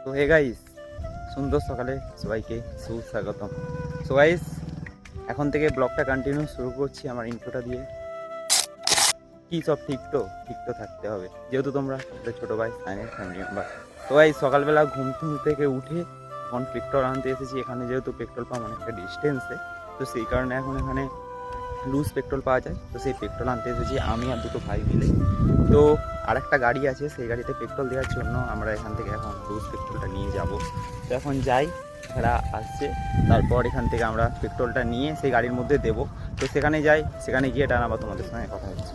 তো hey guys, সুন্দর সকালে সবাইকে সুস্বাগতম। সো গাইস, এখন থেকে ব্লগটা কন্টিনিউ শুরু করছি আমার ইন্ট্রোটা দিয়ে। কি সব ঠিক তো থাকতে হবে, যেহেতু তোমরা ছোটো ভাই সাইনের ফ্যামিলি মেম্বার। তো গাইস, সকালবেলা ঘুম থেকে উঠে এখন পেট্রোল আনতে এসেছি। এখানে যেহেতু পেট্রোল পাম্প অনেকটা ডিস্টেন্সে, তো সেই কারণে এখন এখানে লুজ পেট্রোল পাওয়া যায়। তো সেই পেট্রোল আনতে এসেছি আমি আর দুটো ভাই মিলে। তো আরেকটা গাড়ি আছে, সেই গাড়িতে পেট্রোল দেওয়ার জন্য আমরা এখান থেকে এখন লুজ পেট্রোলটা নিয়ে যাব। তো এখন যাই, এরা আসছে, তারপর এখান থেকে আমরা পেট্রোলটা নিয়ে সেই গাড়ির মধ্যে দেব। তো সেখানে যাই, সেখানে গিয়ে টানাবা তোমাদের সঙ্গে কথা হচ্ছে।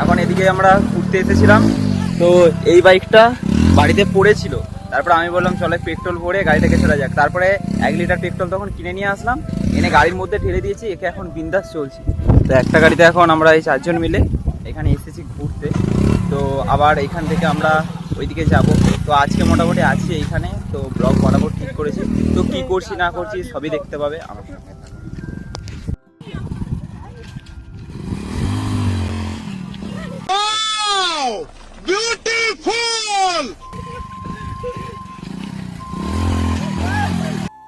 এখন এদিকে আমরা ঘুরতে এসেছিলাম। তো এই বাইকটা বাড়িতে পড়েছিল, তারপর আমি বললাম চলে পেট্রোল ভরে গাড়ি থেকে চলে যাক। তারপরে 1 লিটার পেট্রোল তখন কিনে নিয়ে আসলাম, এনে গাড়ির মধ্যে ঢেলে দিয়েছি। একে এখন বিন্দাস চলছি। তো একটা গাড়িতে এখন আমরা এই 4 জন মিলে এখানে এসেছি ঘুরতে। তো আবার এখান থেকে আমরা ওইদিকে যাব। তো আজকে মোটামুটি আছি এইখানে, তো ব্লগ বরাবর ঠিক করেছি। তো কি করছি না করছি সবই দেখতে পাবে আমার সঙ্গে। বিউটিফুল।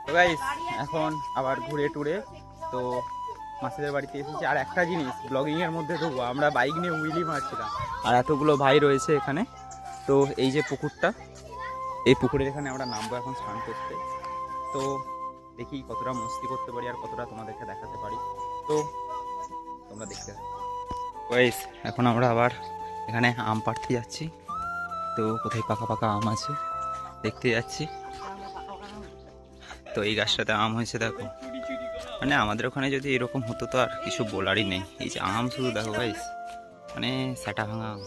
তো গাইস, এখন আবার ঘুরে টুরে তো মাসিদের বাড়িতে এসেছি। আর একটা জিনিস ব্লগিং এর মধ্যে ঢুকবো, আমরা বাইক নিয়ে উইলি মারছিলাম আর এতগুলো ভাই রয়েছে এখানে। তো এই যে পুকুরটা, এই পুকুরের এখানে আমরা নামবো এখন স্নান করতে। তো দেখি কতটা মস্তি করতে পারি আর কতটা তোমাদেরকে দেখাতে পারি। তো তোমরা দেখতে থাকো। গাইস, এখন আমরা আবার এখানে আম পাড়তে যাচ্ছি। তো কোথায় পাকা পাকা আম আছে দেখতে যাচ্ছি। তো এই গাছটাতে আম হয়েছে দেখো, মানে আমাদের ওখানে যদি এরকম হতো তো আর কিছু বলারই নেই। এই যে আম শুধু দেখো গাইস, মানে সেটা ভাঙা আম,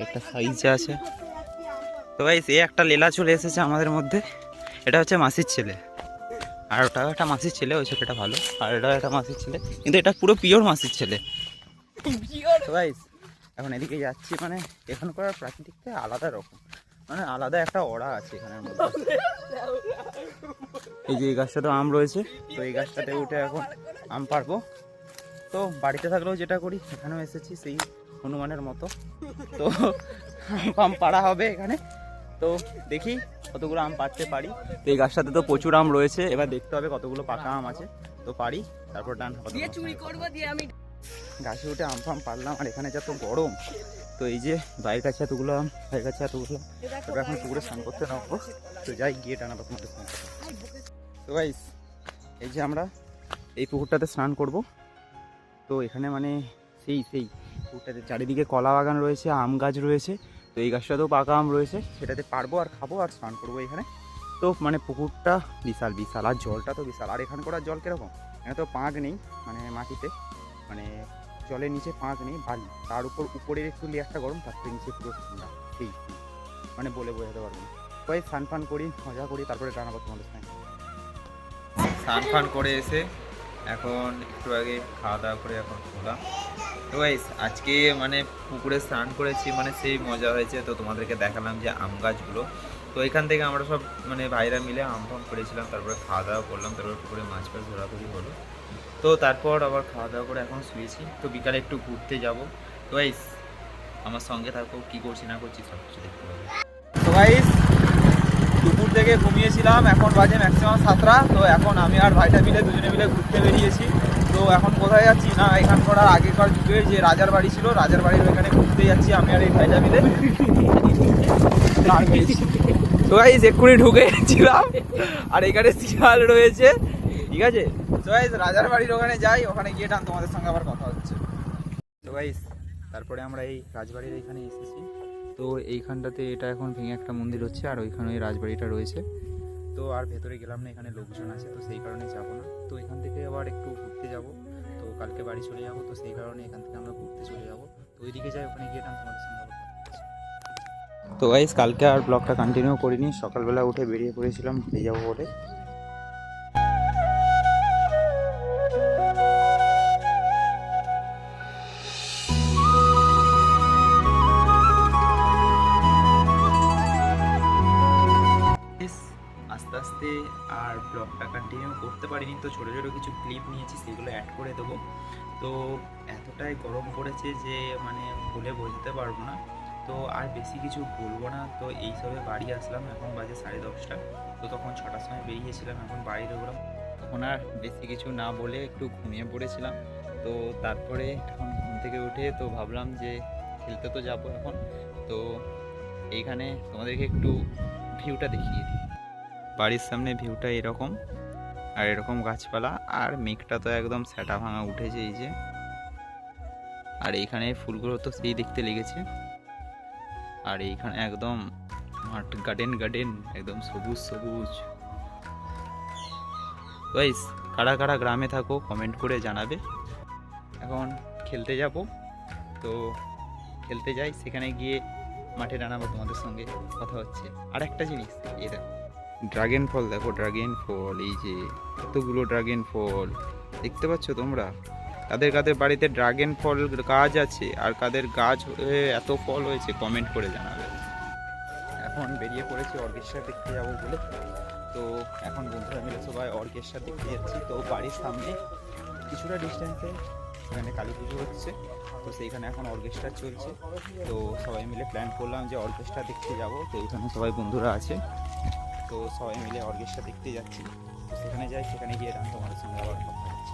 একটা সাইজ আছে। তো গাইস, এই একটা লেলা চলে এসেছে আমাদের মধ্যে। এটা হচ্ছে মাসির ছেলে, আর ওটাও একটা মাসির ছেলে, ওই ছেলেটা ভালো, আর এটাও একটা মাসির ছেলে, কিন্তু এটা পুরো পিওর মাসির ছেলে। তো গাইস, এখন এদিকে যাচ্ছি, মানে এখানকার প্রাকৃতিকটা আলাদা রকম, মানে আলাদা একটা অরা আছে এখানের মধ্যে। এই যে এই গাছটাতে আম রয়েছে, তো এই গাছটাতে উঠে এখন আম পারবো। তো বাড়িতে থাকলেও যেটা করি, এখানেও এসেছি সেই হনুমানের মতো। তো আম পাড়া হবে এখানে। তো দেখি কতগুলো আম পাড়তে পারি। তো এই গাছটাতে তো প্রচুর আম রয়েছে, এবার দেখতে হবে কতগুলো পাকা আম আছে। তো পারি, তারপর ডান গাছে উঠে আম ফাম পারলাম। আর এখানে যত গরম, তো এই যে বাইরের কাছে এতগুলো আম, বাইরের কাছে এতগুলো, তারপর এখন পুকুরে স্নান করতে নামবো। তো যাই, গিয়ে টানাবো তোমাদের সঙ্গে। তো গাইস, এই যে আমরা এই পুকুরটাতে স্নান করব। তো এখানে মানে সেই পুকুরটাতে চারিদিকে কলা বাগান রয়েছে, আম গাছ রয়েছে। তো এই গাছটাতেও পাকা আম রয়েছে, সেটাতে পারবো আর খাবো আর স্নান করবো এখানে। তো মানে পুকুরটা বিশাল বিশাল, আর জলটা তো বিশাল। আর এখানকার জল কীরকম, এখানে তো পাঁক নেই, মানে মাটিতে, মানে জলের নিচে পাঁক নেই, বালি, তার উপরের একটু লেয়ারটা গরম, তার থেকে নিচে পুরো ঠান্ডা। সেই মানে বলে বোঝাতে পারবো না। কয়েক স্নান ফান করি, মজা করি, তারপরে জানাবো তোমাদের সঙ্গে। স্নান ফান করে এসে এখন একটু আগে খাওয়া দাওয়া করে এখন শোলাম। তো গাইস, আজকে মানে পুকুরে স্নান করেছি, মানে সেই মজা হয়েছে। তো তোমাদেরকে দেখালাম যে আম গাছগুলো। তো এখান থেকে আমরা সব মানে ভাইরা মিলে আম ফাম করেছিলাম, তারপরে খাওয়া দাওয়া করলাম, তারপরে পুকুরে মাছ ফাছ ঘোরাঘুরি হলো। তো তারপর আবার খাওয়া দাওয়া করে এখন শুয়েছি। তো বিকালে একটু ঘুরতে যাব। তো গাইস, আমার সঙ্গে থাকো, কী করছি না করছি সব কিছু দেখতে পাবে। তো গাইস, দুপুর থেকে ঘুমিয়েছিলাম, এখন বাজে ম্যাক্সিমাম 7টা। তো এখন আমি আর ভাইটা মিলে দুজনে মিলে ঘুরতে বেরিয়েছি। তো এখন কোথায় যাচ্ছি না, এখানকার আগেকার যুগে যে রাজার বাড়ি ছিল, রাজার বাড়ির ওইখানে ঘুরতে যাচ্ছি আমি আর এই ভাইটা মিলে। তো গাইস, এক্ষুনি ঢুকে গেছিলাম, আর এখানে শিয়াল রয়েছে, ঠিক আছে। তো গাইস, রাজার বাড়ির ওখানে যাই, ওখানে গিয়ে টান তোমাদের সঙ্গে আবার কথা হচ্ছে। তো গাইস, তারপরে আমরা এই রাজবাড়ির এখানে এসেছি। তো এইখানটাতে এটা এখন ভেঙে একটা মন্দির হচ্ছে, আর ওইখানে ওই রাজবাড়িটা রয়েছে। তো আর ভেতরে গেলাম না, এখানে লোকজন আছে, তো সেই কারণে যাবো না। তো এখান থেকে আবার একটু ঘুরতে যাব। তো কালকে বাড়ি চলে যাব, তো সেই কারণে এখান থেকে আমরা ঘুরতে চলে যাব। তো ওইদিকে যাই, ওখানে গিয়ে তোমাদের সঙ্গে আবার কথা হচ্ছে। তো গাইস, কালকে আর ব্লগটা কন্টিনিউ করিনি, সকালবেলা উঠে বেরিয়ে পড়েছিলাম ঘুরে যাবো বলে। ব্লগটা কন্টিনিউ করতে পারিনি, তো ছোটো ছোটো কিছু ক্লিপ নিয়েছি, সেগুলো অ্যাড করে দেবো। তো এতটাই গরম পড়েছে যে মানে বলে বোঝাতে পারবো না। তো আর বেশি কিছু বলবো না। তো এই সবে বাড়ি আসলাম, এখন বাজে 10:30। তো তখন 6টার সময় বেরিয়েছিলাম, এখন বাড়ি ঢুকলাম। তখন আর বেশি কিছু না বলে একটু ঘুমিয়ে পড়েছিলাম। তো তারপরে এখন ঘুম থেকে উঠে তো ভাবলাম যে খেলতে তো যাবো এখন। তো এইখানে তোমাদেরকে একটু ভিউটা দেখিয়ে দিই। বাড়ির সামনে ভিউটা এরকম, আর এরকম গাছপালা, আর মেঘটা তো একদম স্যাটা ভাঙা উঠেছে এই যে। আর এইখানে ফুলগুলো তো সেই দেখতে লেগেছে। আর এইখানে একদম মাঠ, গার্ডেন গার্ডেন, একদম সবুজ সবুজ। গাইস, কারা কারা গ্রামে থাকো কমেন্ট করে জানাবে। এখন খেলতে যাব, তো খেলতে যাই, সেখানে গিয়ে মাঠে দাঁড়াবো, তোমাদের সঙ্গে কথা হচ্ছে। আর একটা জিনিস, এই দেখো ড্রাগন ফল, দেখো ড্রাগন ফল, এই যে এতগুলো ড্রাগন ফল দেখতে পাচ্ছ তোমরা। কাদের কাদের বাড়িতে ড্রাগন ফল গাছ আছে আর কাদের গাছ এত ফল হয়েছে কমেন্ট করে জানাবে। এখন বেরিয়ে পড়েছি অর্কেস্ট্রা দেখতে যাবো বলে। তো এখন বন্ধুরা মিলে সবাই অর্কেস্ট্রা দেখতে যাচ্ছি। তো বাড়ির সামনে কিছুটা ডিস্টেন্সে এখানে কালী পুজো হচ্ছে, তো সেইখানে এখন অর্কেস্ট্রা চলছে। তো সবাই মিলে প্ল্যান করলাম যে অর্কেস্ট্রা দেখতে যাব। তো এখানে সবাই বন্ধুরা আছে, তো সবাই মিলে অর্কেস্ট্রা দেখতে যাচ্ছি। তো সেখানে যাই, সেখানে গিয়ে তোমাদের সঙ্গে আবার কথা হচ্ছে।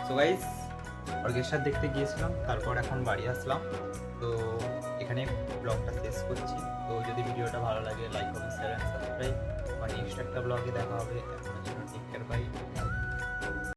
সো গাইস, অর্কেস্ট্রা দেখতে গিয়েছিলাম, তারপর এখন বাড়ি আসলাম। তো এখানে ব্লগটা শেষ করছি। তো যদি ভিডিওটা ভালো লাগে like, comment, share and subscribe. আর নেক্সট একটা ব্লগে দেখা হবে। এখন টেক কেয়ার, বাই।